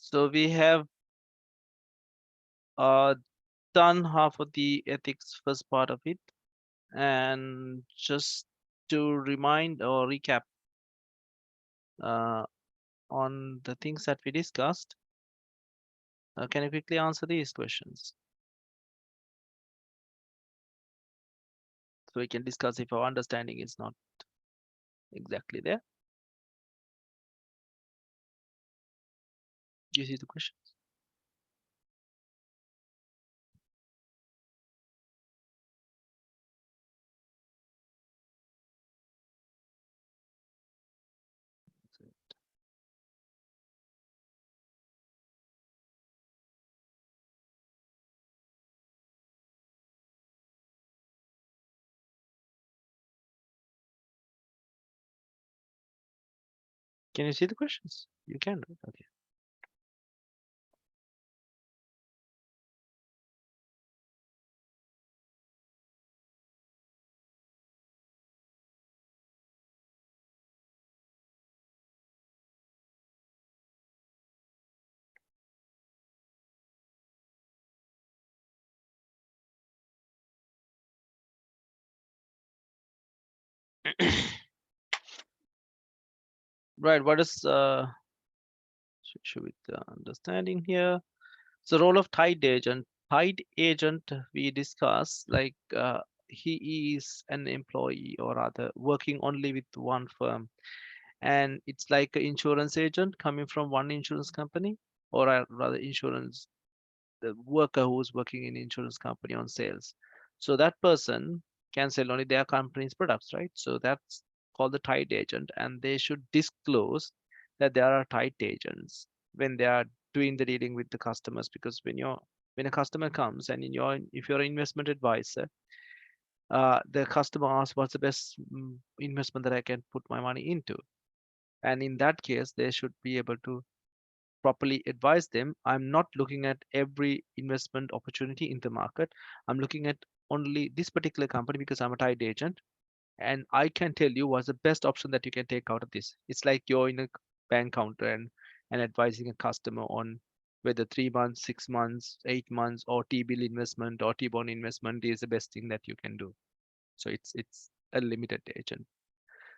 So we have uh, done half of the ethics first part of it, and just to remind or recap uh, on the things that we discussed, can you quickly answer these questions so we can discuss if our understanding is not exactly there? Do you see the questions? Can you see the questions? You can, right? Okay. Right. What is should with the understanding here? So role of tied agent. Tied agent we discuss like he is an employee or rather working only with one firm, and it's like an insurance agent coming from one insurance company, or rather insurance the worker who's working in insurance company on sales. So that person can sell only their company's products, right? So that's called the tied agent, and they should disclose that there are tied agents when they are doing the dealing with the customers. Because when a customer comes and if you're an investment advisor, the customer asks what's the best investment that I can put my money into, and in that case they should be able to properly advise them. I'm not looking at every investment opportunity in the market. I'm looking at only this particular company because I'm a tied agent, and I can tell you what's the best option that you can take out of this. It's like you're in a bank counter and advising a customer on whether 3 months, 6 months, 8 months, or T-bill investment or T-bond investment is the best thing that you can do. So it's a limited agent.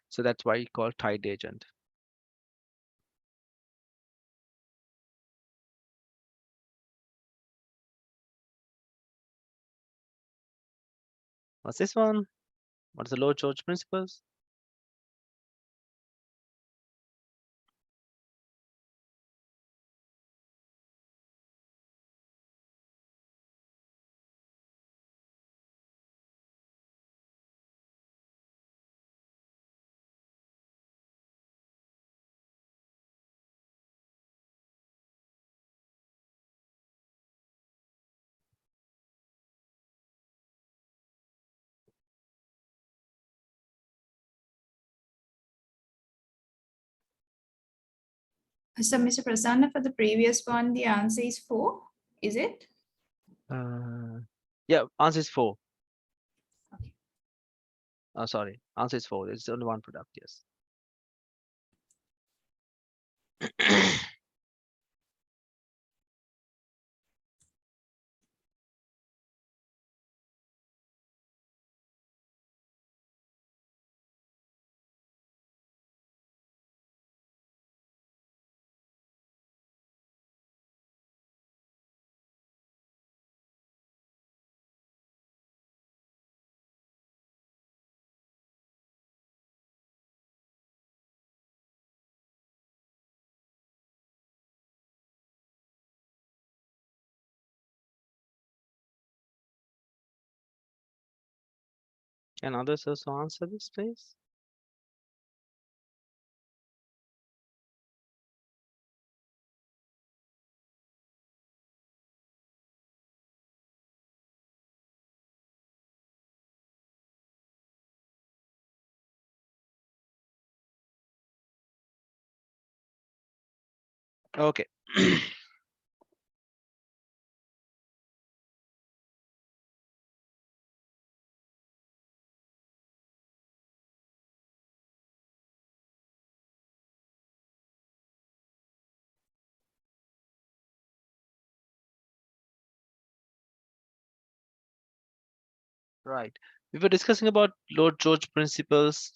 So that's why you call tied agent. What's this one? What's the low charge principles? So, Mr. Prasanna, for the previous one, the answer is 4, is it? Yeah, answer is 4. Okay. Sorry, answer is 4. It's only one product. Yes. Can others also answer this, please? Okay. Right. We were discussing about Lord George principles.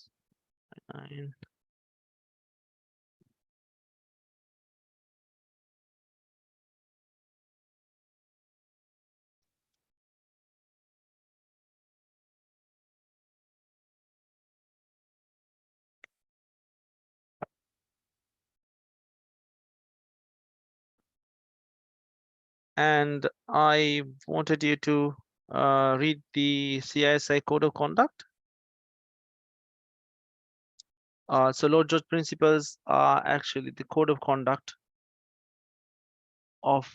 And I wanted you to read the CISI Code of Conduct. So Lord George principles are actually the code of conduct of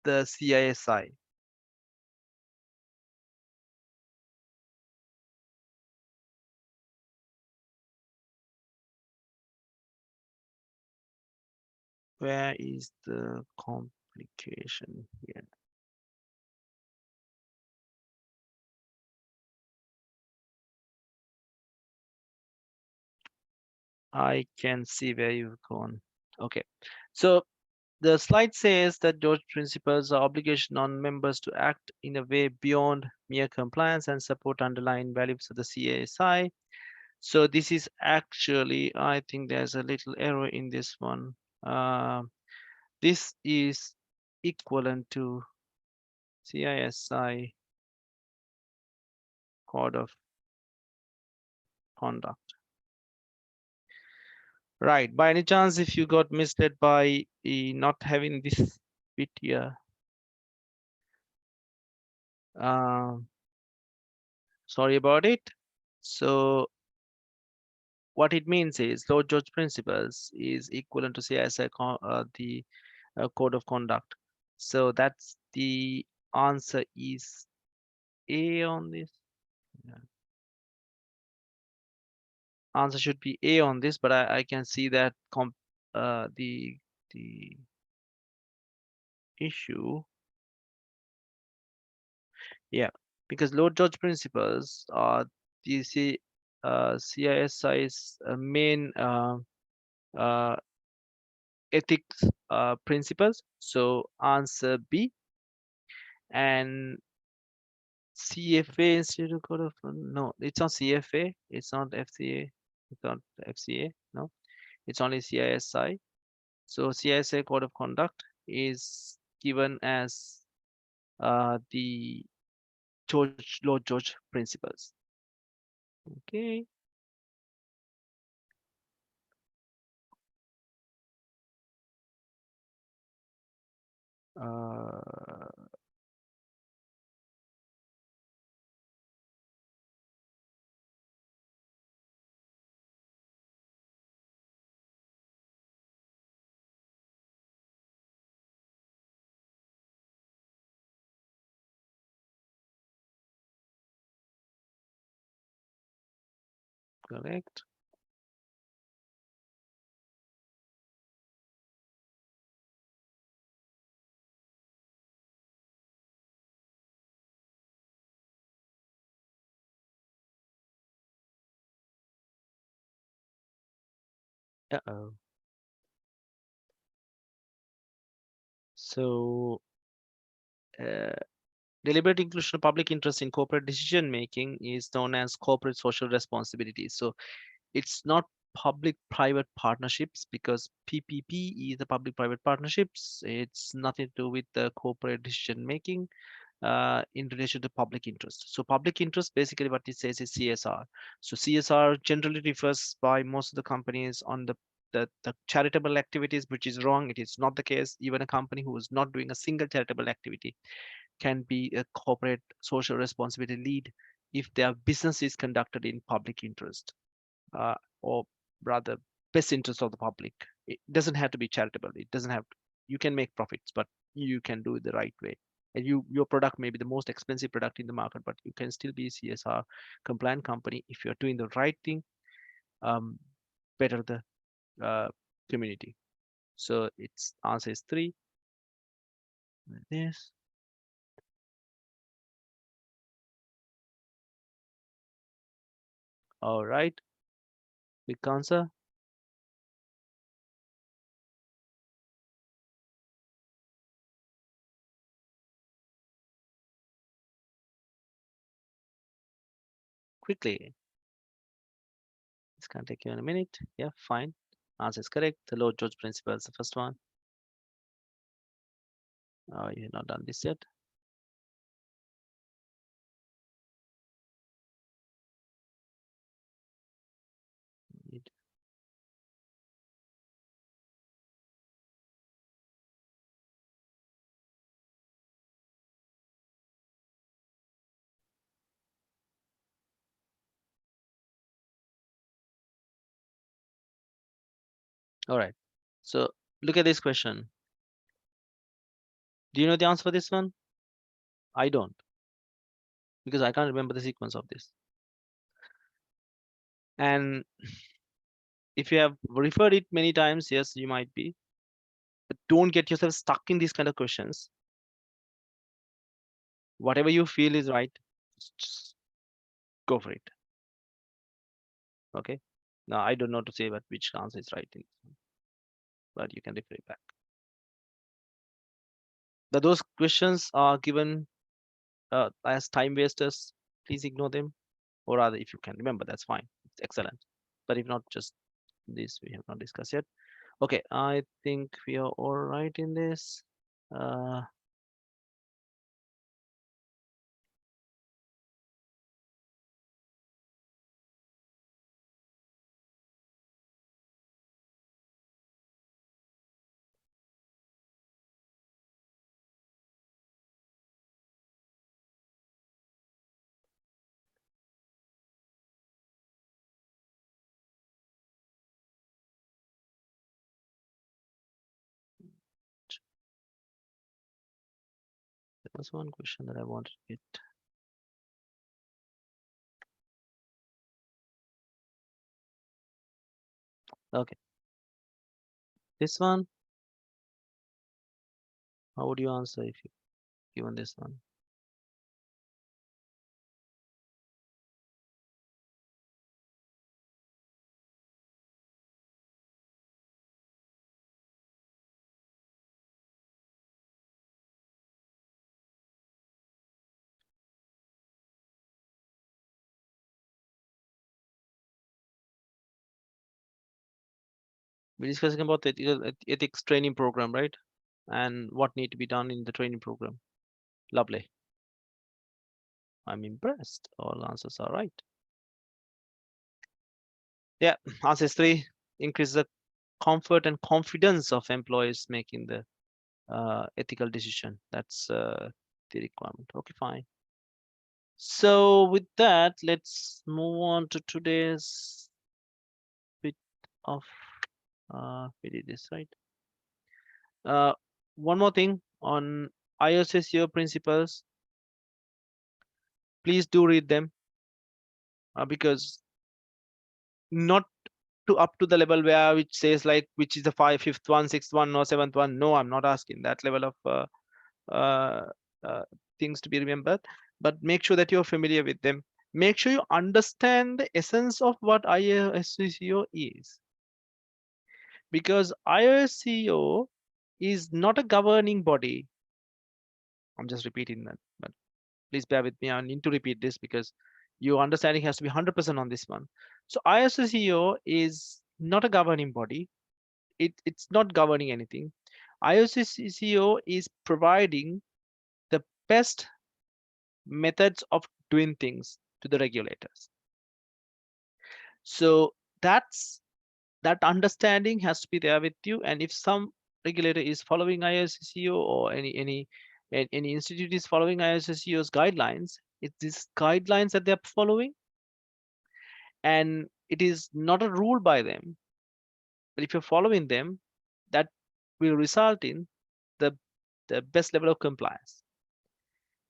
the CISI. Where is the complication here? I can see where you've gone. Okay. So the slide says that George principles are obligation on members to act in a way beyond mere compliance and support underlying values of the CISI. So this is actually, I think there's a little error in this one. Uh, this is equivalent to CISI Code of Conduct. Right. By any chance, if you got misled by not having this bit here, sorry about it. So what it means is Lord George principles is equivalent to CISI, the code of conduct. So that's the answer is A on this. Yeah. Answer should be A on this, but I can see that the issue, yeah, because Lord George principles are the CISI's main uh, ethics principles. So answer B. And CFA Institute Code of no, it's not CFA, it's not FCA, it's not FCA, no, it's only CISI. So CISI Code of Conduct is given as the Lord George principles. Okay. Uh, Correct. Uh-oh. So uh, deliberate inclusion of public interest in corporate decision making is known as corporate social responsibility. So it's not public-private partnerships because PPP is the public-private partnerships. It's nothing to do with the corporate decision making in relation to public interest. So public interest, basically what it says is CSR. So CSR generally refers by most of the companies on the charitable activities, which is wrong. It is not the case. Even a company who is not doing a single charitable activity can be a corporate social responsibility lead if their business is conducted in public interest, or rather best interest of the public. It doesn't have to be charitable. It doesn't have to, you can make profits, but you can do it the right way. And your product may be the most expensive product in the market, but you can still be a CSR compliant company if you're doing the right thing, um, better the uh, community. So its answer is 3. This. All right. Quick answer. quickly. It's gonna take you in a minute. Yeah, fine. Answer is correct. The Lord George principle is the first one. Oh, you've not done this yet. Need- All right. So look at this question. Do you know the answer for this one? I don't, because I can't remember the sequence of this. And if you have referred it many times, yes, you might be. But don't get yourself stuck in these kind of questions. Whatever you feel is right, just go for it. Okay. Now I don't know to say, but which answer is right, but you can refer it back. But those questions are given as time wasters. Please ignore them, or rather, if you can remember, that's fine. It's excellent. But if not, just this we have not discussed yet. Okay, I think we are all right in this. Uh, there was one question that I wanted to get. Okay, this one. How would you answer if you given this one? We're discussing about the ethics training program, right? And what need to be done in the training program. Lovely. I'm impressed. All answers are right. Yeah, answer is three. Increase the comfort and confidence of employees making the ethical decision. That's the requirement. Okay, fine. So with that, let's move on to today's bit of we did this right. Uh, one more thing on ISSEO principles. Please do read them because not to up to the level where which says like which is the fifth one, sixth one, or seventh one. No, I'm not asking that level of uh, uh, things to be remembered, but make sure that you're familiar with them. Make sure you understand the essence of what ISCO is, because ISCO is not a governing body. I'm just repeating that, but please bear with me. I need to repeat this because your understanding has to be 100% on this one. So ISCO is not a governing body. It's not governing anything. ISCO is providing the best methods of doing things to the regulators. So that understanding has to be there with you. And if some regulator is following ISCO, or any institute is following ISCO's guidelines, it's these guidelines that they're following, and it is not a rule by them. But if you're following them, that will result in the the best level of compliance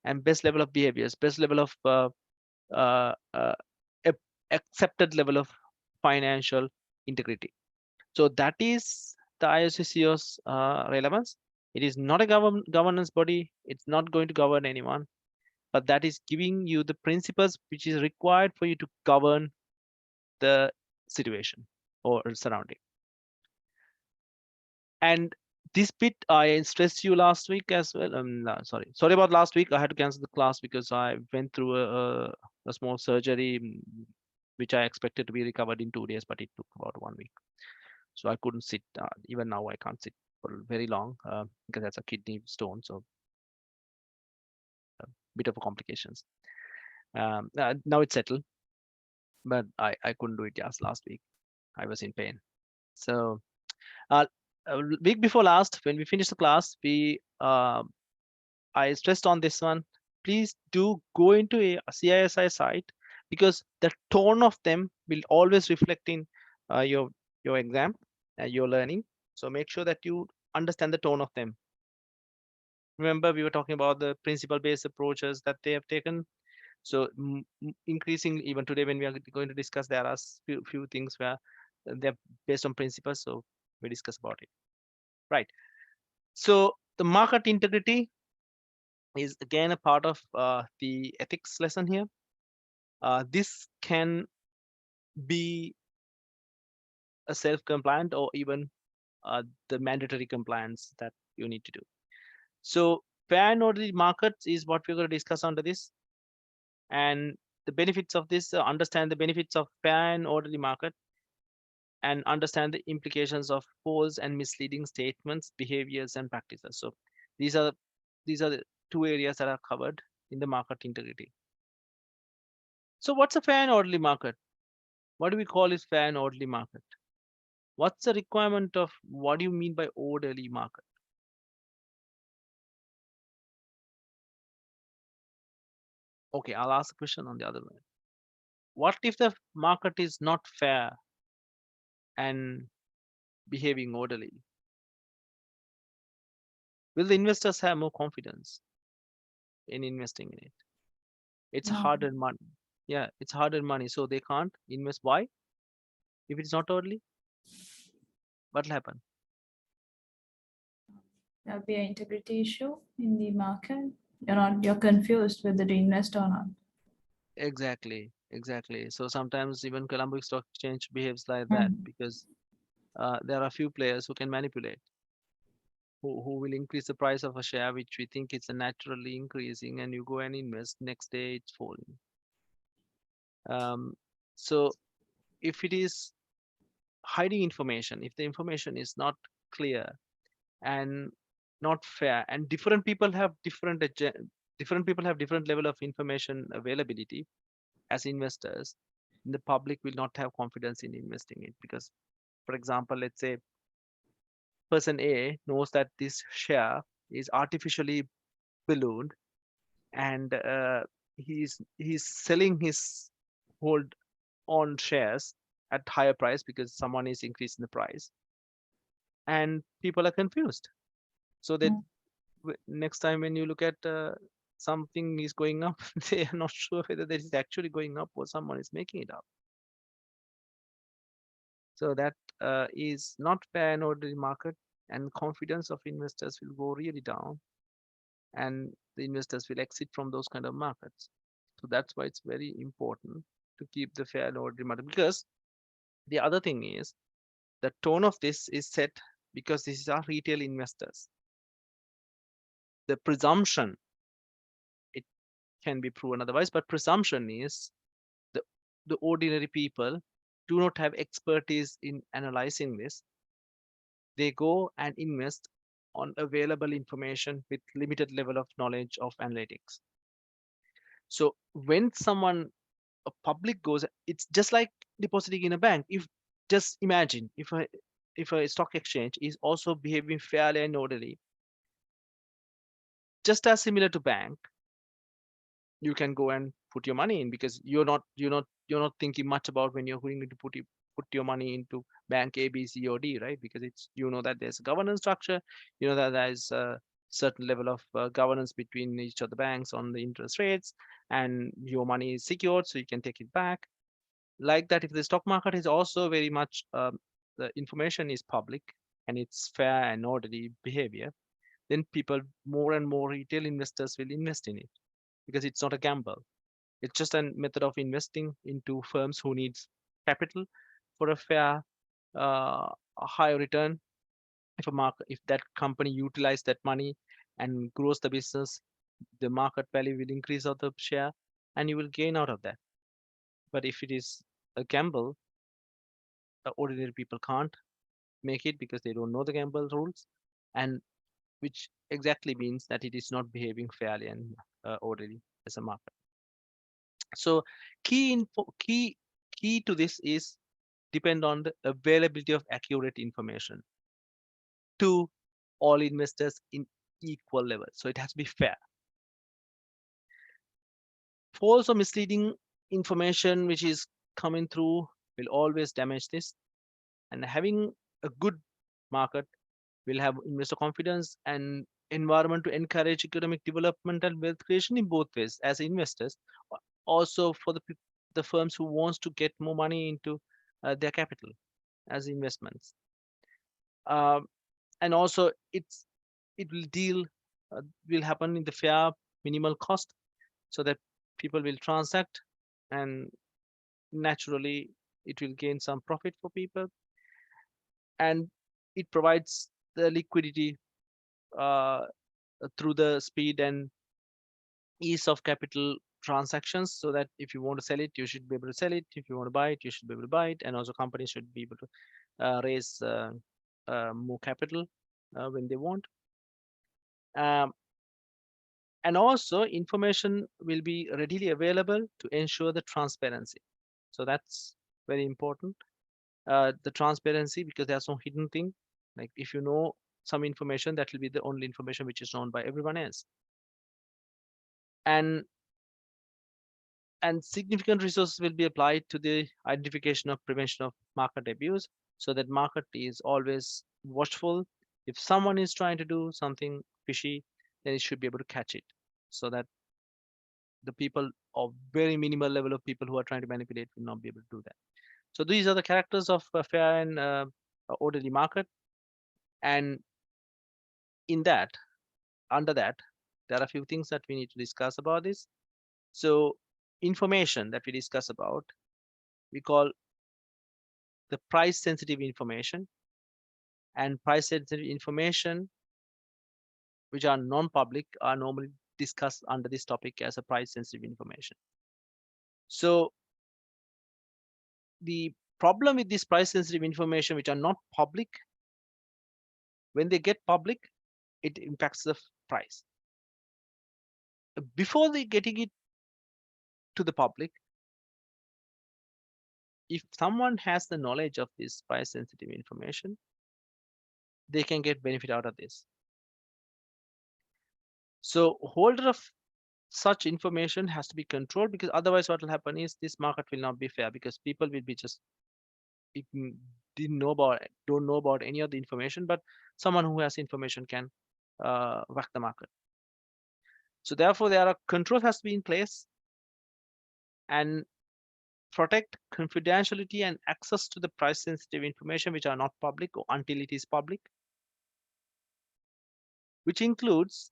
and best level of behaviors, best level of uh, uh, accepted level of financial integrity. So that is the IOCCO's relevance. It is not a governance body. It's not going to govern anyone, but that is giving you the principles which is required for you to govern the situation or surrounding. And this bit I stressed you last week as well. No, sorry about last week. I had to cancel the class because I went through a small surgery, which I expected to be recovered in 2 days, but it took about 1 week. So I couldn't sit. Even now, I can't sit for very long because that's a kidney stone, so bit of a complications. Now it's settled, but I couldn't do it just last week. I was in pain. So uh, week before last, when we finished the class, we I stressed on this one. Please do go into a CISI site because the tone of them will always reflect in your exam, your learning. So make sure that you understand the tone of them. Remember, we were talking about the principle-based approaches that they have taken. So increasingly, even today, when we are going to discuss, there are few things where they're based on principles. So we discuss about it. Right. So the market integrity is again a part of the ethics lesson here. This can be a self-compliant or even the mandatory compliance that you need to do. So fair and orderly markets is what we're going to discuss under this. And the benefits of this, understand the benefits of fair and orderly market and understand the implications of false and misleading statements, behaviors, and practices. So these are these are the two areas that are covered in the market integrity. So what's a fair and orderly market? What do we call is fair and orderly market? What's the requirement of what do you mean by orderly market? Okay, I'll ask the question on the other way. What if the market is not fair and behaving orderly? Will the investors have more confidence in investing in it? It's No, hard earned money. Yeah, it's hard earned money, so they can't invest. Why? If it's not orderly, what'll happen? there'll be an integrity issue in the market. You're confused whether to invest or not. Exactly, exactly. So sometimes even Colombo Stock Exchange behaves like that Mm. because there are few players who can manipulate, who will increase the price of a share which we think it's a naturally increasing, and you go and invest. Next day it's falling. So if it is hiding information, if the information is not clear and not fair, and different people have different level of information availability as investors, the public will not have confidence in investing it because, for example, let's say person A knows that this share is artificially ballooned and he's selling his hold on shares at higher price because someone is increasing the price and people are confused. So that Mm. next time when you look at something is going up, they are not sure whether that is actually going up or someone is making it up. So that is not fair and orderly market, and confidence of investors will go really down, and the investors will exit from those kind of markets. So that's why it's very important to keep the fair and orderly market. Because the other thing is the tone of this is set because these are retail investors. The presumption, it can be proven otherwise, but presumption is the the ordinary people do not have expertise in analyzing this. They go and invest on available information with limited level of knowledge of analytics. So when someone, a public goes, it's just like depositing in a bank. If just imagine if a stock exchange is also behaving fairly and orderly, just as similar to bank, you can go and put your money in because you're not thinking much about when you're going to put your money into bank A, B, C, or D, right? Because it's that there's a governance structure, that there's a certain level of governance between each of the banks on the interest rates, and your money is secured, so you can take it back. Like that, if the stock market is also very much the information is public and it's fair and orderly behavior, then people, more and more retail investors will invest in it because it's not a gamble. It's just a method of investing into firms who needs capital for a fair, a high return. If that company utilize that money and grows the business, the market value will increase of the share. and you will gain out of that. But if it is a gamble, ordinary people can't make it because they don't know the gamble rules, and which exactly means that it is not behaving fairly and orderly as a market. So key to this is depend on the availability of accurate information to all investors in equal level. So it has to be fair. False or misleading information which is coming through will always damage this. And having a good market will have investor confidence and environment to encourage economic development and wealth creation in both ways as investors, also for the firms who wants to get more money into their capital as investments. Um, and also it will deal will happen in the fair minimal cost so that people will transact, and naturally it will gain some profit for people, and it provides the liquidity uh, through the speed and ease of capital transactions, so that if you want to sell it you should be able to sell it, if you want to buy it you should be able to buy it, and also companies should be able to raise more capital when they want. um, and also information will be readily available to ensure the transparency. So that's very important, the transparency, because there's no hidden thing. Like if you know some information, that will be the only information which is known by everyone else. And and significant resources will be applied to the identification of prevention of market abuse, so that market is always watchful. If someone is trying to do something fishy, then it should be able to catch it, so that the people of very minimal level of people who are trying to manipulate will not be able to do that. So these are the characters of a fair and orderly market. And in that, under that, there are a few things that we need to discuss about this. So information that we discuss about, we call the price sensitive information, and price sensitive information which are non-public are normally discussed under this topic as a price sensitive information. So the problem with this price sensitive information which are not public, when they get public, it impacts the price. Before they getting it to the public, if someone has the knowledge of this price sensitive information, they can get benefit out of this. So holder of such information has to be controlled, because otherwise what will happen is this market will not be fair, because people will be just didn't know about don't know about any of the information, but someone who has information can whack the market. So therefore there are control has to be in place, and protect confidentiality and access to the price sensitive information which are not public or until it is public, which includes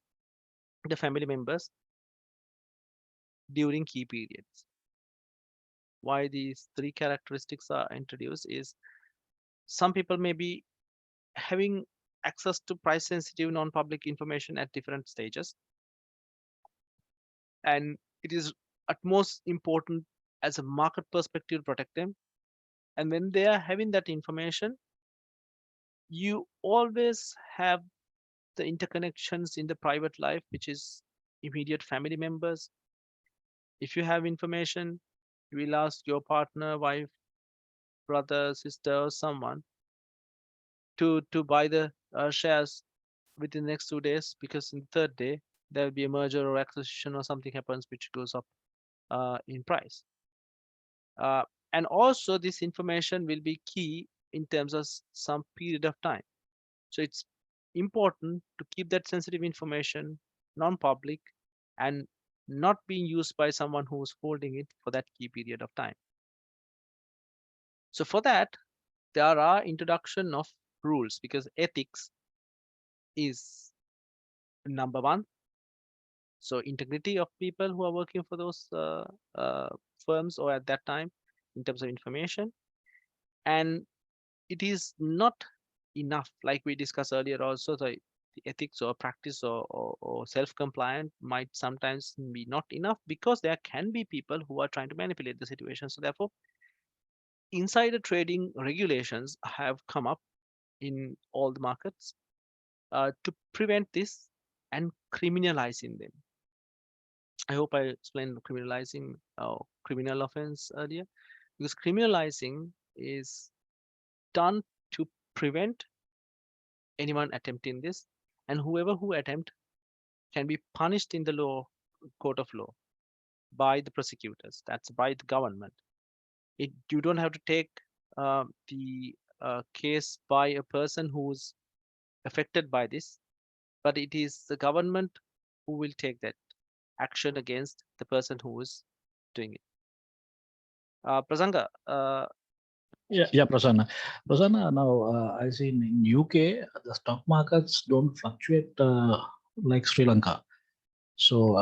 the family members during key periods. Why these three characteristics are introduced is some people may be having access to price sensitive non-public information at different stages, and it is at most important as a market perspective to protect them. And when they are having that information, you always have the interconnections in the private life, which is immediate family members. If you have information, you will ask your partner, wife, brother, sister, or someone to buy the shares within the next 2 days, because in the third day there will be a merger or acquisition or something happens which goes up in price. Uh, and also this information will be key in terms of some period of time. So it's important to keep that sensitive information non-public and not being used by someone who's holding it for that key period of time. So for that, there are introduction of rules, because ethics is number one. So integrity of people who are working for those uh, firms or at that time in terms of information. And it is not enough, like we discussed earlier also, the ethics or practice or self-compliant might sometimes be not enough, because there can be people who are trying to manipulate the situation. So therefore, insider trading regulations have come up in all the markets to prevent this and criminalizing them. I hope I explained criminalizing criminal offense earlier, because criminalizing is done to prevent anyone attempting this, and whoever who attempt can be punished in the law court of law by the prosecutors. That's by the government. You don't have to take the case by a person who's affected by this, but it is the government who will take that action against the person who is doing it. Prasanga, Yeah, Prasanna. Prasanna, now I see in UK the stock markets don't fluctuate like Sri Lanka. So,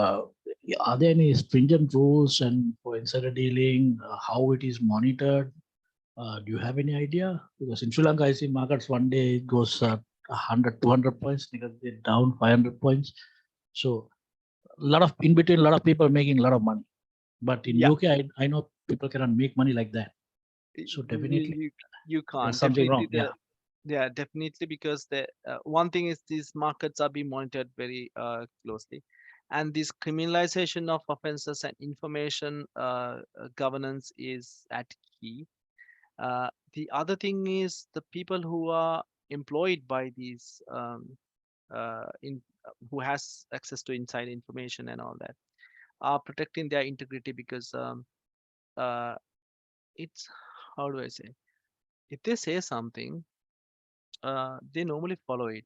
are there any stringent rules and for insider dealing? How it is monitored? Do you have any idea? Because in Sri Lanka, I see markets one day it goes 100, 200 points, because they're down 500 points. So, a lot of in between, a lot of people making a lot of money. But in yeah, UK, I know people cannot make money like that. So you, definitely you there's can't something definitely wrong. Yeah. yeah, definitely, because the one thing is these markets are being monitored very closely, and this criminalization of offenses and information governance is at key. The other thing is the people who are employed by these who has access to inside information and all that are protecting their integrity, because uh, it's, how do I say, if they say something, they normally follow it.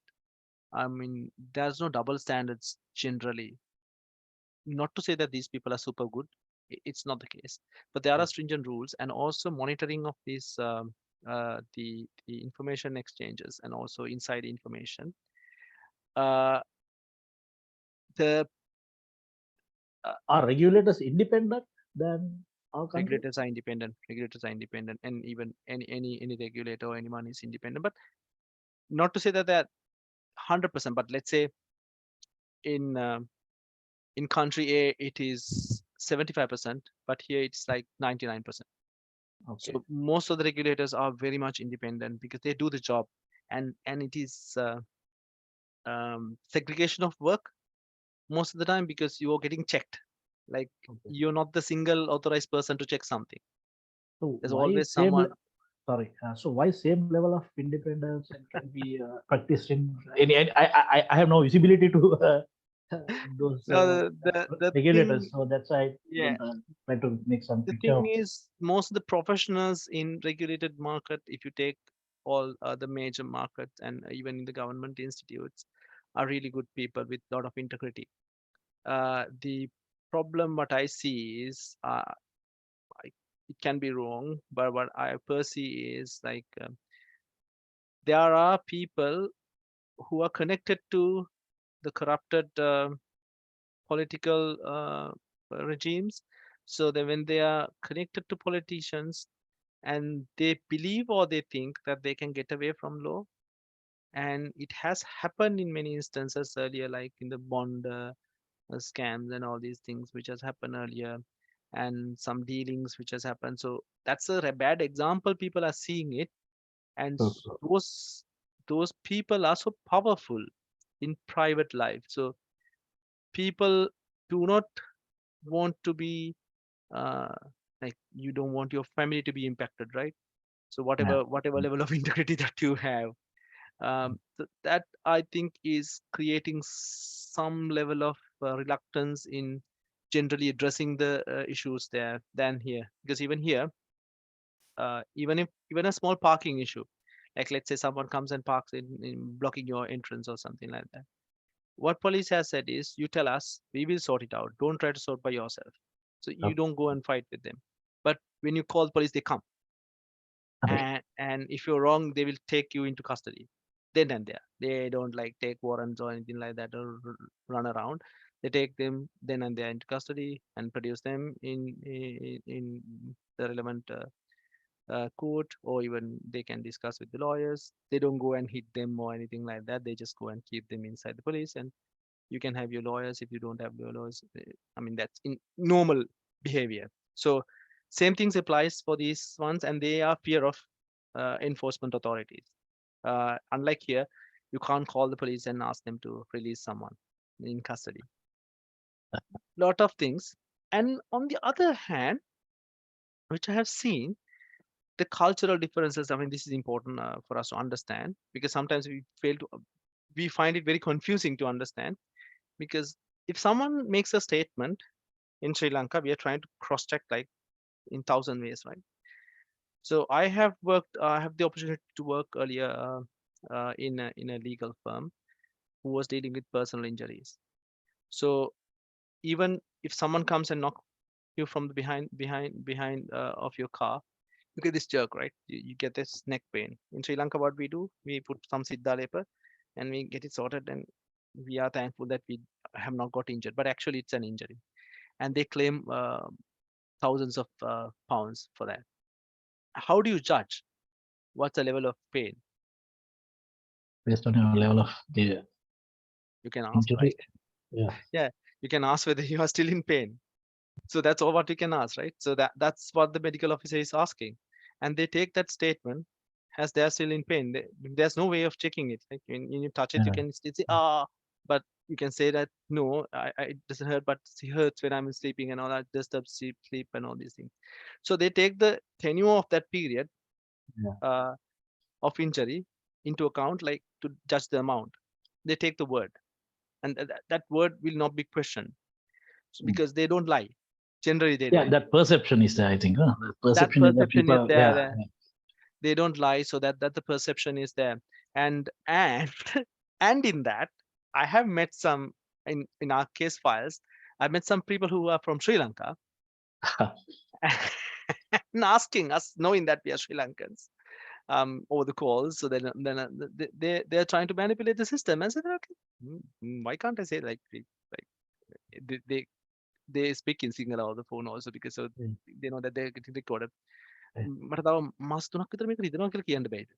I mean, there's no double standards generally. Not to say that these people are super good, it's not the case, but there are stringent rules, and also monitoring of these the information exchanges and also inside information. Uh, the Are regulators independent than our country? regulators are independent, and even any regulator or anyone is independent. But not to say that they're 100%, but let's say in in country A it is 75%, but here it's like 99%. Okay. So most of the regulators are very much independent because they do the job, and it is segregation of work most of the time, because you are getting checked. Like, Okay. you're not the single authorized person to check something. So There's why always someone. sorry? So why same level of independence and can be practiced in any? I have no visibility to those The regulators, thing, so that's why I yeah, don't try to make some the picture thing of. is, most of the professionals in regulated market, if you take all the major markets and even in the government institutes, are really good people with a lot of integrity. The problem what I see is, I, it can be wrong, but what I perceive is like, there are people who are connected to the corrupted political regimes. So that when they are connected to politicians, and they believe or they think that they can get away from law, and it has happened in many instances earlier, like in the bond scams and all these things which has happened earlier, and some dealings which has happened. So that's a bad example, people are seeing it, and So, those people are so powerful in private life. So people do not want to be uh, like, you don't want your family to be impacted, right? So yeah. whatever level of integrity that you have, that I think is creating some level of reluctance in generally addressing the issues there than here. Because even here, even a small parking issue, like let's say someone comes and parks in blocking your entrance or something like that, what police has said is, you tell us, we will sort it out, don't try to sort by yourself. So you Okay. don't go and fight with them. But when you call police, they come, Right. and if you're wrong, they will take you into custody then and there. They don't like take warrants or anything like that, or run around. They take them then and there into custody and produce them in the relevant court, or even they can discuss with the lawyers. They don't go and hit them or anything like that. They just go and keep them inside the police, and you can have your lawyers. If you don't have your lawyers, I mean, that's in normal behavior. So same things applies for these ones, and they are fear of enforcement authorities. Unlike here, you can't call the police and ask them to release someone in custody. Lot of things. And on the other hand, which I have seen, the cultural differences. I mean, this is important for us to understand, because sometimes we find it very confusing to understand, because if someone makes a statement in Sri Lanka, we are trying to cross check like in thousand ways, right? So I have the opportunity to work earlier in a legal firm who was dealing with personal injuries. So even if someone comes and knock you from the behind of your car, you get this jerk, right? You get this neck pain. In Sri Lanka, what we do, we put some siddha leper and we get it sorted, and we are thankful that we have not got injured, but actually it's an injury, and they claim thousands of pounds for that. How do you judge what's the level of pain? Based on your level of the You can ask, injury. right? Yeah. Yeah, you can ask whether you are still in pain. So that's all what you can ask, right? So that's what the medical officer is asking, and they take that statement as they are still in pain. There's no way of checking it. Like when you touch it, you Yeah. can still say but you can say that no, it doesn't hurt, but it hurts when I'm sleeping and all that disturbs sleep and all these things. So they take the tenure of that period Yeah. uh, of injury into account, like to judge the amount. They take the word, and that word will not be questioned. So Mm. because they don't lie. Generally, they Yeah, don't. that perception is there, I think. The That perception is that perception is people, there. yeah, They don't lie, so that the perception is there. And and in that, I have met some in our case files. I met some people who are from Sri Lanka yeah. and asking us, knowing that we are Sri Lankans, over the calls. So then they're trying to manipulate the system and say, okay, why can't I say like they speak in Sinhala on the phone also, because so Mm. they know that they're getting recorded. Yeah. මට තව මාස 3ක් විතර මේක රිදෙනවා කියලා කියන්න බෑද?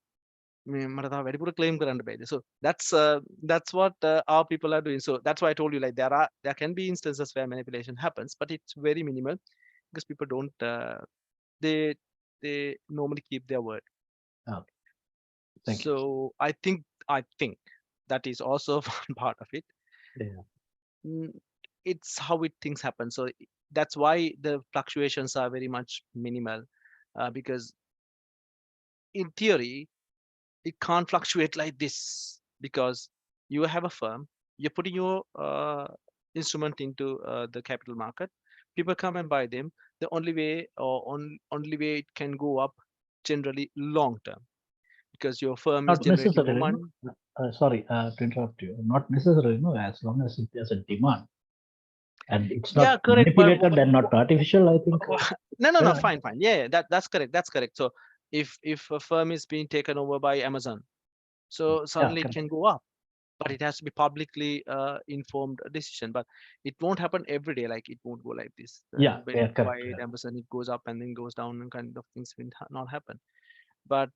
මට තව වැඩිපුර claim කරන්න බෑද? So that's what our people are doing. So that's why I told you, like there can be instances where manipulation happens, but it's very minimal, because people don't they they normally keep their word. Okay. Thank you. So I think that is also one part of it. Yeah. Mm, it's how it things happen. So that's why the fluctuations are very much minimal, because in theory it can't fluctuate like this, because you have a firm, you're putting your instrument into the capital market, people come and buy them. The only way, or only way it can go up generally long term, because your firm is Not generating more necessarily, money. no. Sorry to interrupt you. Not necessarily, no. As long as if there's a demand and it's Yeah, not correct, manipulated and not artificial, I think. no, Yeah. fine, yeah, that's correct, that's correct. So if a firm is being taken over by Amazon, so Yeah. suddenly it Correct. can go up, but it has to be publicly informed decision. But it won't happen every day. Like it won't go like this. Yeah. When Yeah. you buy Correct. it, Yeah. Amazon, it goes up and then goes down, and kind of things will not happen. But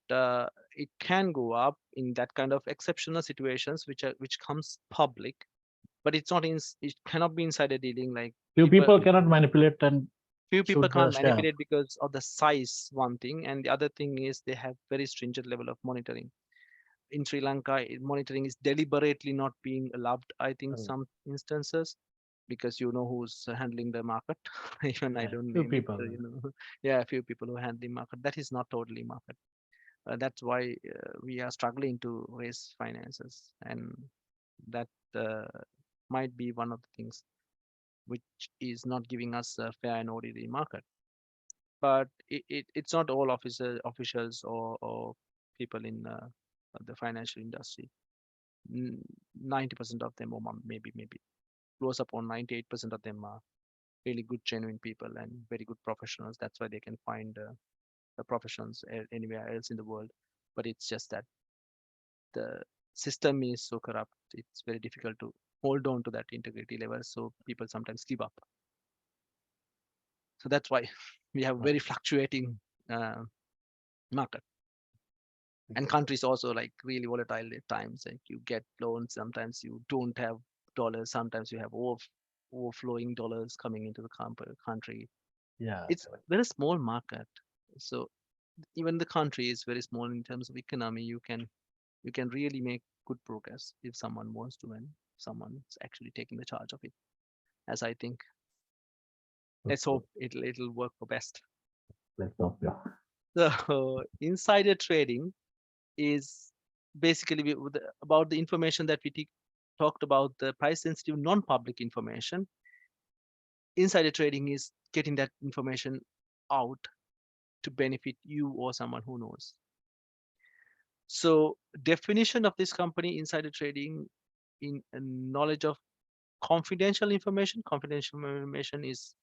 it can go up in that kind of exceptional situations, which comes public. But it's not in. It cannot be insider dealing. Like Few people, people cannot manipulate and few people shoot can't the share. manipulate because of the size. One thing, and the other thing is they have very stringent level of monitoring. In Sri Lanka, monitoring is deliberately not being allowed, I think, Oh, some instances, because you know who's handling the market. Even I yeah. don't Few name it, people. you know. Yeah, a few people who handle the market. That is not totally market. That's why we are struggling to raise finances, and that might be one of the things which is not giving us a fair and orderly market. But it's not all officials or people in the financial industry. 90% of them, or maybe close upon 98% of them, are really good, genuine people and very good professionals. That's why they can find the professions anywhere else in the world. But it's just that the system is so corrupt, it's very difficult to hold on to that integrity level. So people sometimes give up. So that's why we have very fluctuating uh, market. And countries also like really volatile at times. Like you get loans, sometimes you don't have dollars, sometimes you have overflowing dollars coming into the country. Yeah. It's very small market. So even the country is very small in terms of economy. You can really make good progress if someone wants to and someone's actually taking the charge of it. As I think, let's hope it'll work for best. Let's hope, yeah. So insider trading is basically about the information that we talked about, the price sensitive non-public information. Insider trading is getting that information out to benefit you or someone who knows. So definition of this company insider trading in a knowledge of confidential information. Confidential information is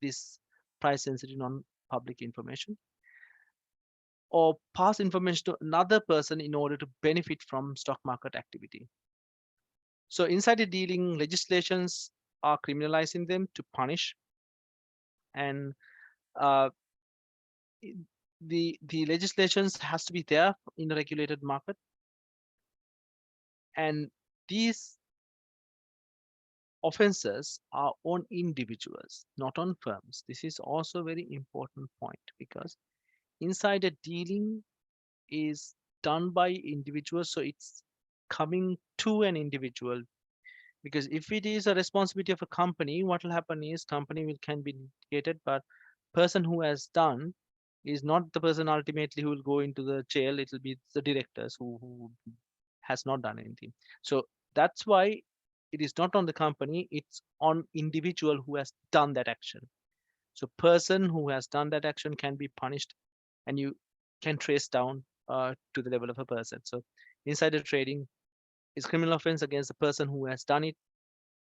this price sensitive non-public information, or pass information to another person in order to benefit from stock market activity. So insider dealing legislations are criminalizing them to punish, and uh, the legislations has to be there in a regulated market, and these offenses are on individuals, not on firms. This is also a very important point because insider dealing is done by individuals, so it's coming to an individual. Because if it is a responsibility of a company, what will happen is company can be litigated, but person who has done is not the person ultimately who will go into the jail. It will be the directors who has not done anything. So that's why it is not on the company, it's on individual who has done that action. So person who has done that action can be punished, and you can trace down to the level of a person. So insider trading is criminal offense against the person who has done it,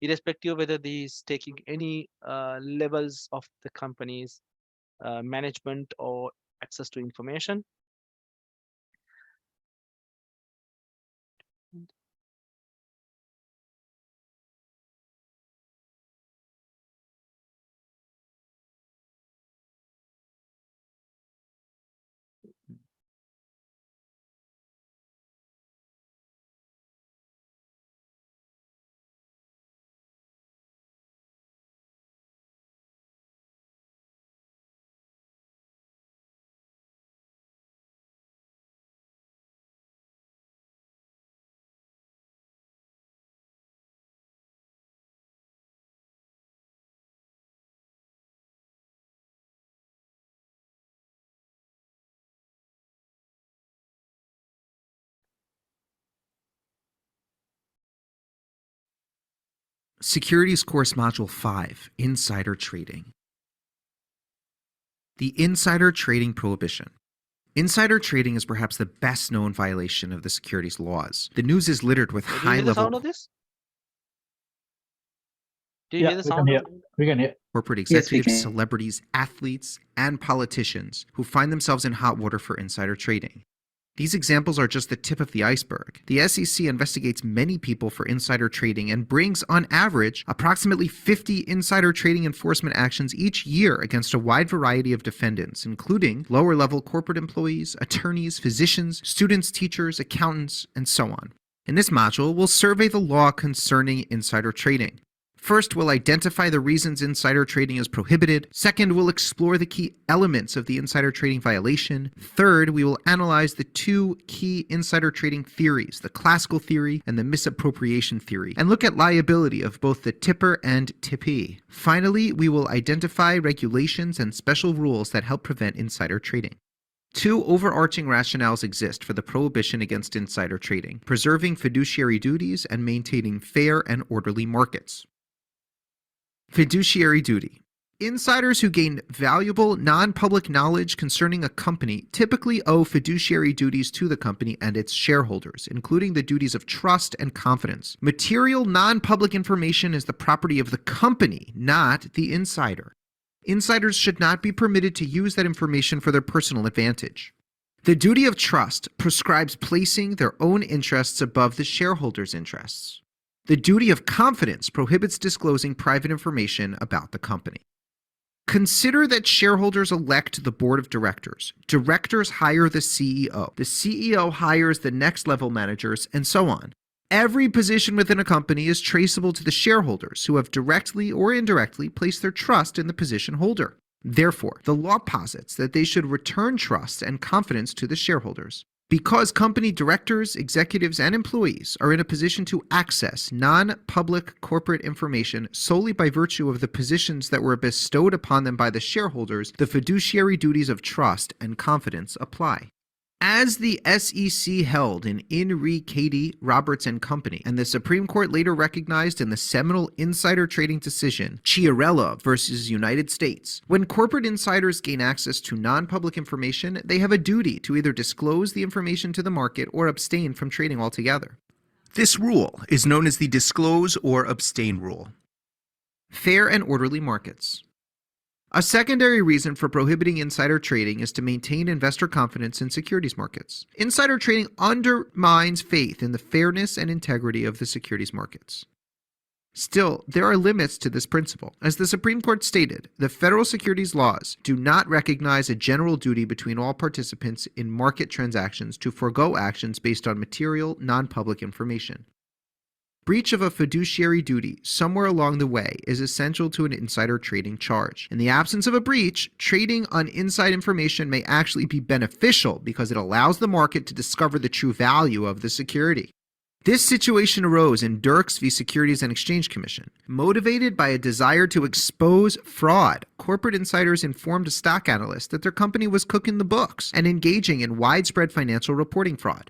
irrespective of whether he is taking any levels of the company's management or access to information. Securities Course Module 5, Insider Trading. The Insider Trading Prohibition. Insider trading is perhaps the best known violation of the securities laws. The news is littered with Do you hear the sound of this? Do you Yeah, hear the we can sound hear. of it? We can hear. corporate Yes, we executives, can. celebrities, athletes, and politicians who find themselves in hot water for insider trading. These examples are just the tip of the iceberg. The SEC investigates many people for insider trading and brings, on average, approximately 50 insider trading enforcement actions each year against a wide variety of defendants, including lower-level corporate employees, attorneys, physicians, students, teachers, accountants, and so on. In this module, we'll survey the law concerning insider trading. First, we'll identify the reasons insider trading is prohibited. Second, we'll explore the key elements of the insider trading violation. Third, we will analyze the two key insider trading theories, the classical theory and the misappropriation theory, and look at liability of both the tipper and tippee. Finally, we will identify regulations and special rules that help prevent insider trading. Two overarching rationales exist for the prohibition against insider trading: preserving fiduciary duties and maintaining fair and orderly markets. Fiduciary duty. Insiders who gain valuable, non-public knowledge concerning a company typically owe fiduciary duties to the company and its shareholders, including the duties of trust and confidence. Material, non-public information is the property of the company, not the insider. Insiders should not be permitted to use that information for their personal advantage. The duty of trust prescribes placing their own interests above the shareholders' interests. The duty of confidence prohibits disclosing private information about the company. Consider that shareholders elect the board of directors. Directors hire the CEO. The CEO hires the next level managers, and so on. Every position within a company is traceable to the shareholders who have directly or indirectly placed their trust in the position holder. Therefore, the law posits that they should return trust and confidence to the shareholders. Because company directors, executives, and employees are in a position to access non-public corporate information solely by virtue of the positions that were bestowed upon them by the shareholders, the fiduciary duties of trust and confidence apply. As the SEC held in In re Cady, Roberts and Company, and the Supreme Court later recognized in the seminal insider trading decision, Chiarella versus United States, when corporate insiders gain access to non-public information, they have a duty to either disclose the information to the market or abstain from trading altogether. This rule is known as the disclose or abstain rule. Fair and orderly markets. A secondary reason for prohibiting insider trading is to maintain investor confidence in securities markets. Insider trading undermines faith in the fairness and integrity of the securities markets. Still, there are limits to this principle. As the Supreme Court stated, the federal securities laws do not recognize a general duty between all participants in market transactions to forego actions based on material, non-public information. Breach of a fiduciary duty somewhere along the way is essential to an insider trading charge. In the absence of a breach, trading on inside information may actually be beneficial because it allows the market to discover the true value of the security. This situation arose in Dirks v. Securities and Exchange Commission. Motivated by a desire to expose fraud, corporate insiders informed a stock analyst that their company was cooking the books and engaging in widespread financial reporting fraud.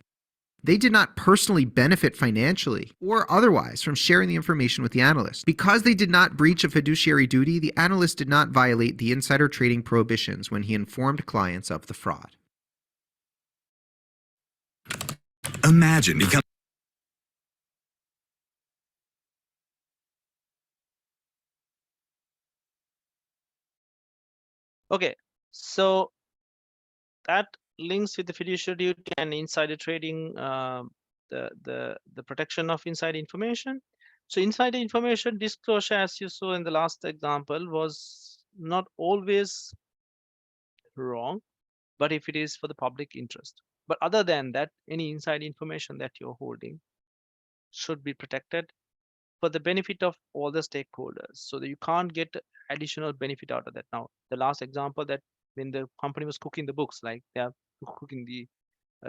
They did not personally benefit financially or otherwise from sharing the information with the analyst. Because they did not breach a fiduciary duty, the analyst did not violate the insider trading prohibitions when he informed clients of the fraud. Imagine becoming Okay, so that links with the fiduciary duty and insider trading, the protection of inside information. So insider information disclosure, as you saw in the last example, was not always wrong, but if it is for the public interest. But other than that, any inside information that you're holding should be protected for the benefit of all the stakeholders, so that you can't get additional benefit out of that. Now, the last example, that when the company was cooking the books, like they are cooking the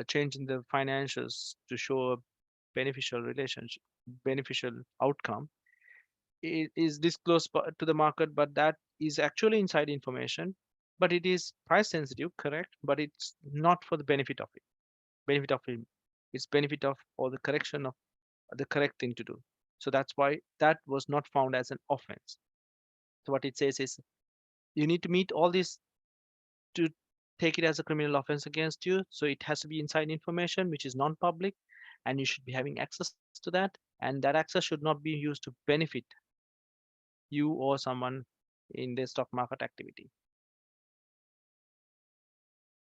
change in the financials to show a beneficial relationship, beneficial outcome, it is disclosed to the market, but that is actually inside information, but it is price sensitive, correct, but it's not for the benefit of it, benefit of him, it's benefit of, or the correction of the correct thing to do. So that's why that was not found as an offense. So what it says is you need to meet all these to take it as a criminal offense against you. So it has to be inside information which is non-public, and you should be having access to that, and that access should not be used to benefit you or someone in the stock market activity.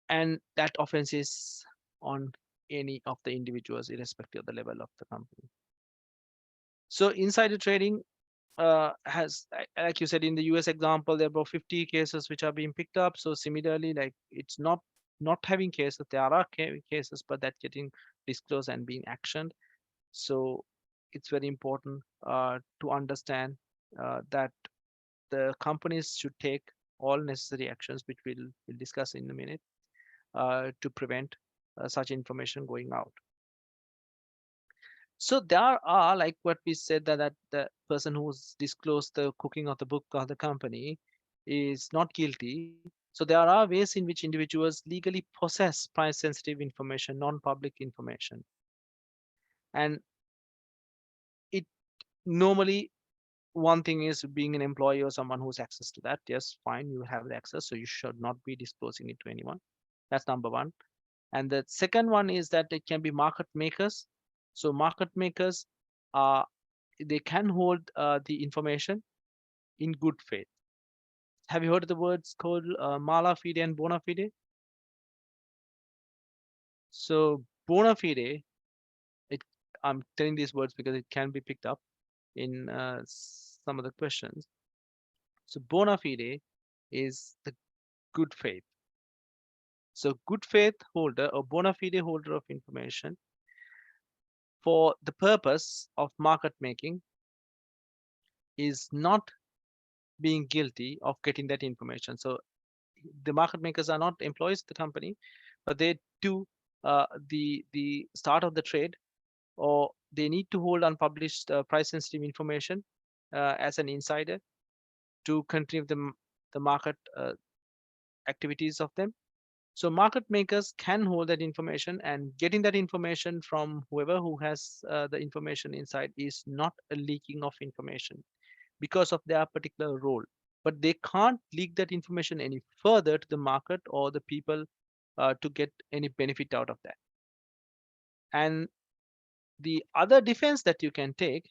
And that offense is on any of the individuals, irrespective of the level of the company. So insider trading has, like you said, in the US example, there are about 50 cases which are being picked up. So similarly, like it's not having cases, there are cases, but that getting disclosed and being actioned. So it's very important to understand that the companies should take all necessary actions, which we'll discuss in a minute, to prevent such information going out. So there are, like what we said, that the person who's disclosed the cooking of the book of the company is not guilty. So there are ways in which individuals legally possess price sensitive information, non-public information. And it normally, one thing is being an employee or someone who's access to that. Yes, fine, you have the access, so you should not be disclosing it to anyone. That's number one. And the second one is that it can be market makers. So market makers they can hold the information in good faith. Have you heard of the words called mala fide and bona fide? So bona fide, I'm telling these words because it can be picked up in some of the questions. So bona fide is the good faith. So good faith holder or bona fide holder of information for the purpose of market making is not being guilty of getting that information. So the market makers are not employees of the company, but they do the start of the trade, or they need to hold unpublished price sensitive information as an insider to continue the market activities of them. So market makers can hold that information, and getting that information from whoever who has the information inside is not a leaking of information because of their particular role. But they can't leak that information any further to the market or the people to get any benefit out of that. And the other defense that you can take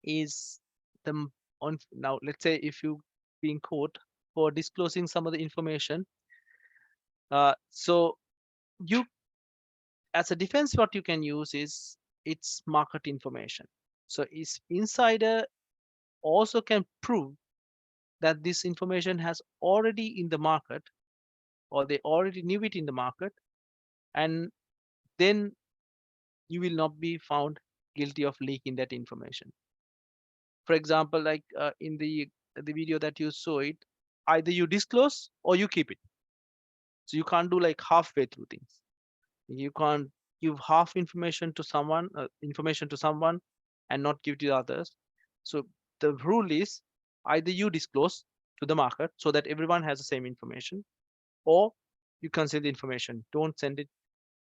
is on now, let's say if you being caught for disclosing some of the information, so you, as a defense, what you can use is its market information. So is insider also can prove that this information has already in the market, or they already knew it in the market, and then you will not be found guilty of leaking that information. For example, like in the video that you saw it, either you disclose or you keep it. So you can't do like halfway through things. You can't give half information to someone and not give to the others. So the rule is either you disclose to the market so that everyone has the same information, or you conceal the information. Don't send it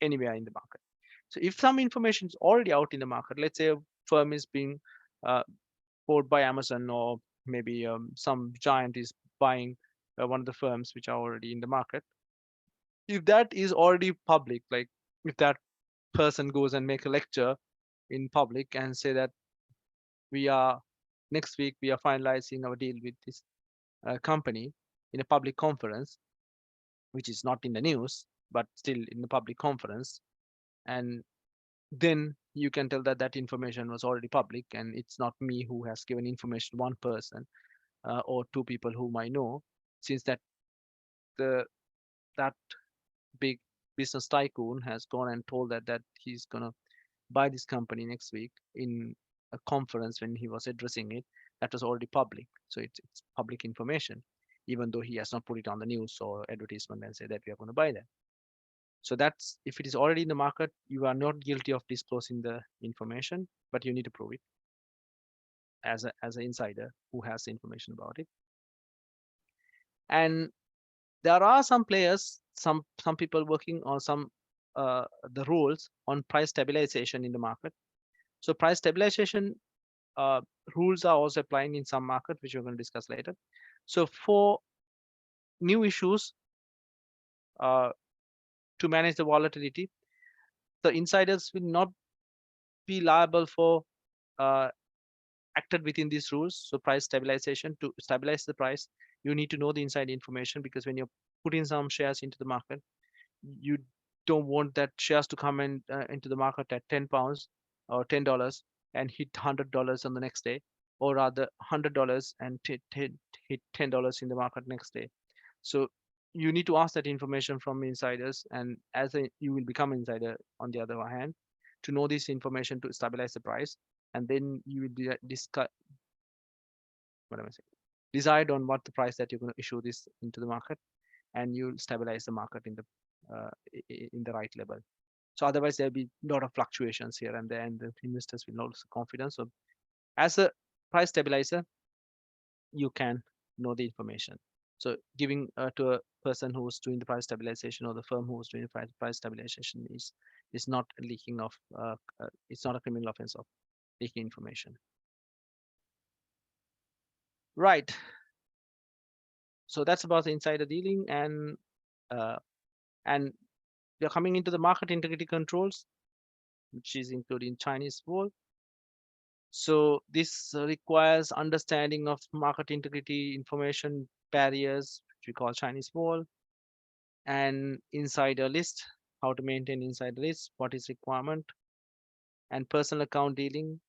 anywhere in the market. So if some information is already out in the market, let's say a firm is being uh, bought by Amazon, or maybe some giant is buying one of the firms which are already in the market. If that is already public, like if that person goes and make a lecture in public and say that we are next week we are finalizing our deal with this company in a public conference, which is not in the news but still in the public conference, and then you can tell that that information was already public and it's not me who has given information to one person or two people whom I know, since the that big business tycoon has gone and told that he's gonna buy this company next week in a conference when he was addressing it. That was already public, so it's public information, even though he has not put it on the news or advertisement and say that we are going to buy that. So that's, if it is already in the market, you are not guilty of disclosing the information, but you need to prove it as an insider who has the information about it. And there are some players, some people working on some the rules on price stabilization in the market. So price stabilization uh, rules are also applying in some market, which we're going to discuss later. So for new issues uh, to manage the volatility, the insiders will not be liable for uh, acted within these rules. So price stabilization, to stabilize the price, you need to know the inside information, because when you're putting some shares into the market, you don't want that shares to come in into the market at £10 or $10 and hit $100 on the next day, or rather $100 and hit $10 in the market next day. So you need to ask that information from insiders, and you will become insider on the other hand, to know this information to stabilize the price, and then you will discuss what am I saying? Decide on what the price that you're going to issue this into the market, and you'll stabilize the market in the right level. So otherwise there'll be a lot of fluctuations here and there, and the investors will lose confidence. So as a price stabilizer, you can know the information. So giving to a person who's doing the price stabilization, or the firm who's doing the price stabilization, is not leaking of it's not a criminal offense of leaking information. Right. So that's about the insider dealing, and we are coming into the market integrity controls, which is including Chinese wall. So this requires understanding of market integrity information barriers, which we call Chinese wall, and insider list, how to maintain insider list, what is requirement, and personal account dealing,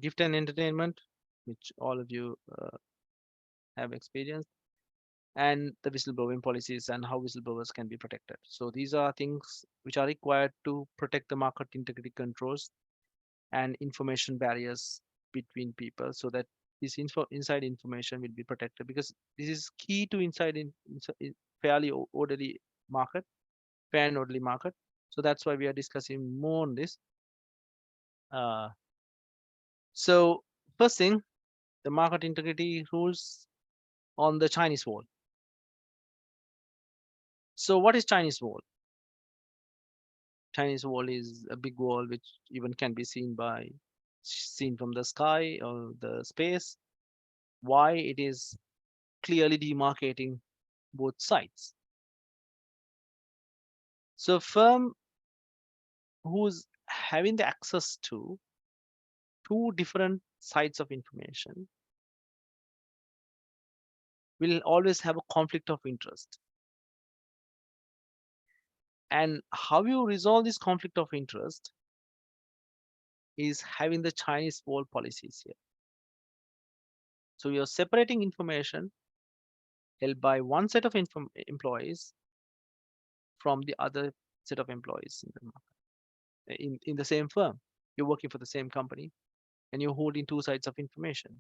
gift and entertainment, which all of you have experienced, and the whistleblowing policies and how whistleblowers can be protected. So these are things which are required to protect the market integrity controls and information barriers between people, so that this inside information will be protected, because this is key to fairly orderly market, fair and orderly market. So that's why we are discussing more on this. Uh, so first thing, the market integrity rules on the Chinese wall. So what is Chinese wall? Chinese wall is a big wall which even can be seen from the sky or the space. Why? It is clearly demarcating both sides. So firm who's having the access to two different sides of information will always have a conflict of interest. And how you resolve this conflict of interest is having the Chinese wall policies here. So you're separating information held by one set of employees from the other set of employees in the market, in the same firm. You're working for the same company and you're holding two sides of information.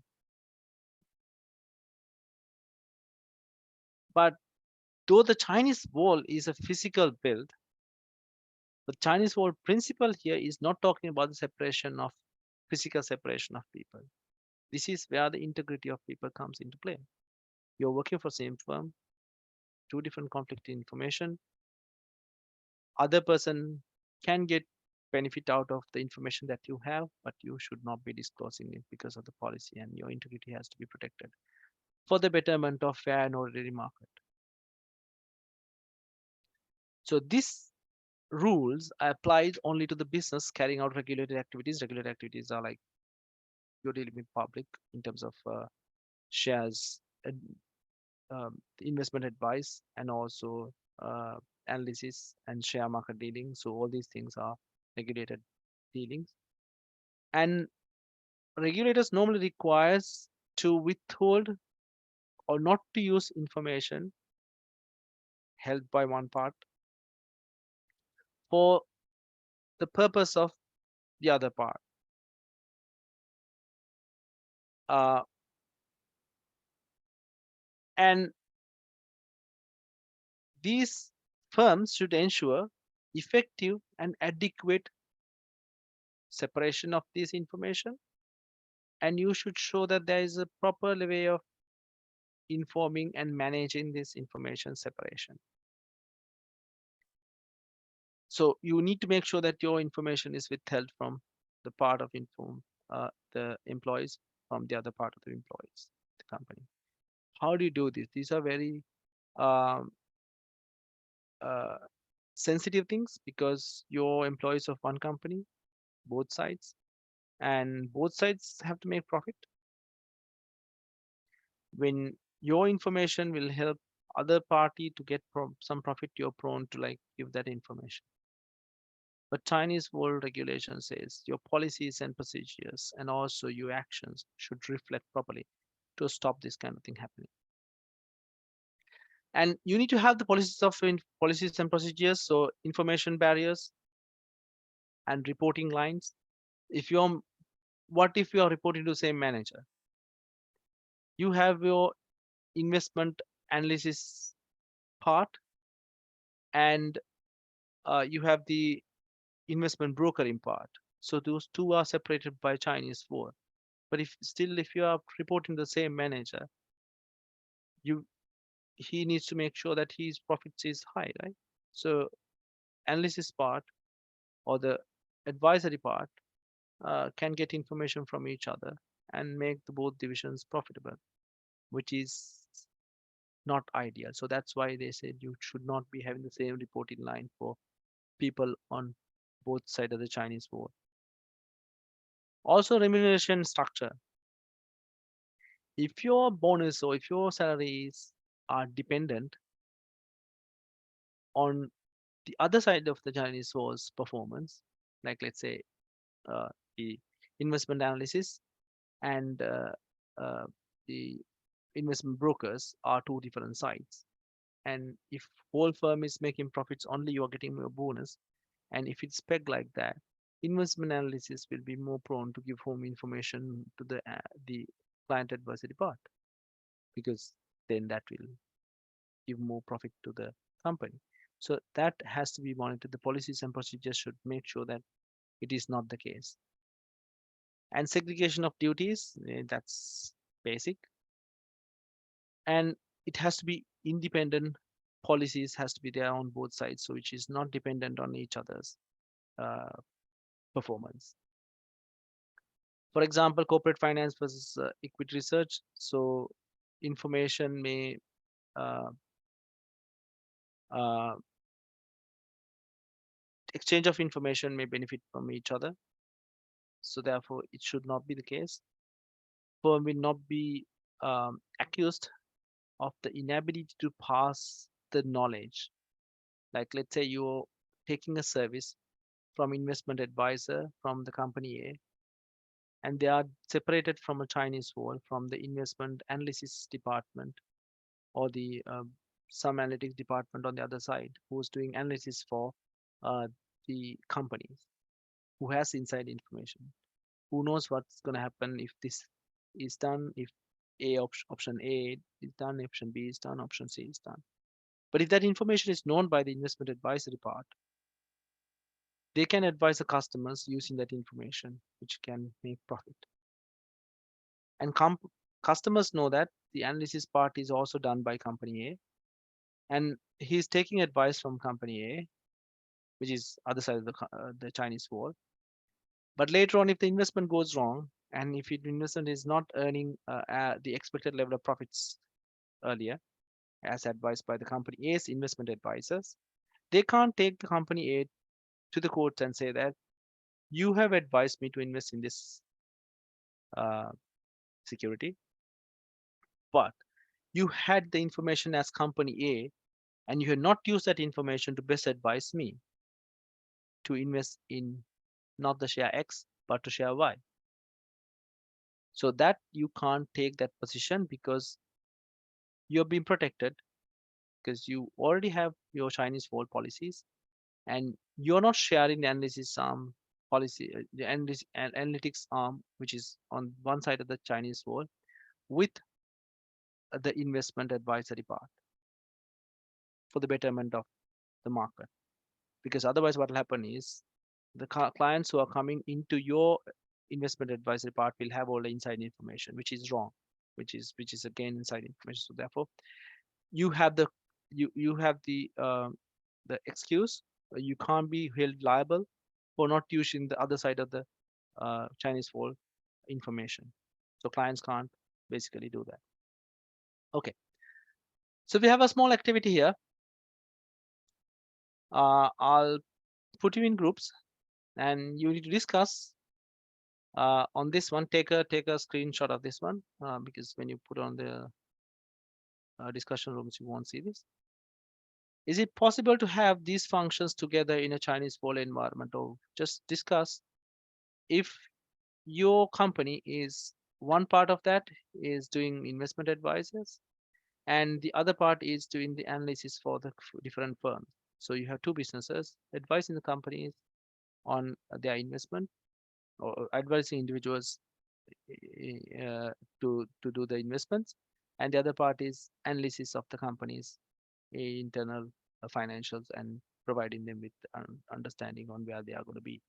But though the Chinese wall is a physical build, the Chinese wall principle here is not talking about the physical separation of people. This is where the integrity of people comes into play. You're working for same firm, two different conflicting information. Other person can get benefit out of the information that you have, but you should not be disclosing it because of the policy, and your integrity has to be protected for the betterment of fair and orderly market. So this rules are applied only to the business carrying out regulated activities. Regulated activities are like you're dealing with public in terms of shares, investment advice, and also analysis and share market dealing. So all these things are regulated dealings. And regulators normally requires to withhold or not to use information held by one part for the purpose of the other part. Uh, and these firms should ensure effective and adequate separation of this information, and you should show that there is a proper way of informing and managing this information separation. So you need to make sure that your information is withheld from the part of the employees from the other part of the employees, the company. How do you do this? These are very um, uh, sensitive things, because your employees of one company, both sides, and both sides have to make profit. When your information will help other party to get some profit, you're prone to like give that information. But Chinese world regulation says your policies and procedures and also your actions should reflect properly to stop this kind of thing happening. And you need to have the policies and procedures, so information barriers and reporting lines. What if you are reporting to the same manager? You have your investment analysis part, and you have the investment brokering part. So those two are separated by Chinese wall. But if you are reporting the same manager, he needs to make sure that his profits is high, right? So analysis part or the advisory part can get information from each other and make the both divisions profitable, which is not ideal. So that's why they said you should not be having the same reporting line for people on both sides of the Chinese wall. Also, remuneration structure. If your bonus or if your salaries are dependent on the other side of the Chinese wall's performance, like let's say the investment analysis and uh, the investment brokers are two different sides. And if whole firm is making profits, only you are getting a bonus. And if it's pegged like that, investment analysis will be more prone to give home information to the client advisory part, because then that will give more profit to the company. So that has to be monitored. The policies and procedures should make sure that it is not the case. And segregation of duties, that's basic. And it has to be independent. Policies has to be there on both sides, so which is not dependent on each other's uh, performance. For example, corporate finance versus equity research. So information may uh, uh, exchange of information may benefit from each other. So therefore, it should not be the case. Firm will not be accused of the inability to pass the knowledge. Like let's say you're taking a service from investment advisor from the company A, and they are separated from a Chinese wall from the investment analysis department or the some analytics department on the other side who's doing analysis for the companies, who has inside information, who knows what's going to happen if this is done, if option A is done, option B is done, option C is done. But if that information is known by the investment advisory part, they can advise the customers using that information, which can make profit. And customers know that the analysis part is also done by company A, and he's taking advice from company A, which is other side of the Chinese wall. But later on, if the investment goes wrong, and if the investment is not earning the expected level of profits earlier, as advised by the company A's investment advisors, they can't take the company A to the court and say that you have advised me to invest in this uh, security, but you had the information as company A, and you had not used that information to best advise me to invest in not the share X, but to share Y. So that you can't take that position because you're being protected, because you already have your Chinese wall policies, and you're not sharing the analysis policy, the analytics arm, which is on one side of the Chinese wall, with the investment advisory part for the betterment of the market. Because otherwise, what will happen is the clients who are coming into your investment advisory part will have all the inside information, which is wrong, which is again inside information. So therefore, you have the excuse. You can't be held liable for not using the other side of the Chinese wall information. So clients can't basically do that. Okay. So we have a small activity here. I'll put you in groups, and you need to discuss on this one. Take a screenshot of this one because when you put on the discussion rooms, you won't see this. Is it possible to have these functions together in a Chinese wall environment? Or just discuss if your company is one part of that is doing investment advisors, and the other part is doing the analysis for the different firms. So you have two businesses advising the companies on their investment, or advising individuals to do the investments, and the other part is analysis of the company's internal financials and providing them with understanding on where they are going to be.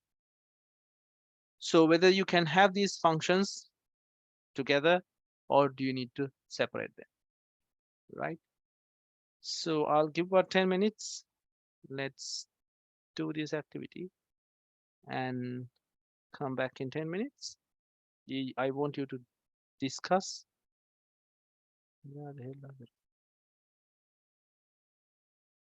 So whether you can have these functions together, or do you need to separate them, right? So I'll give about 10 minutes. Let's do this activity and come back in 10 minutes. I want you to discuss. Yeah, the hell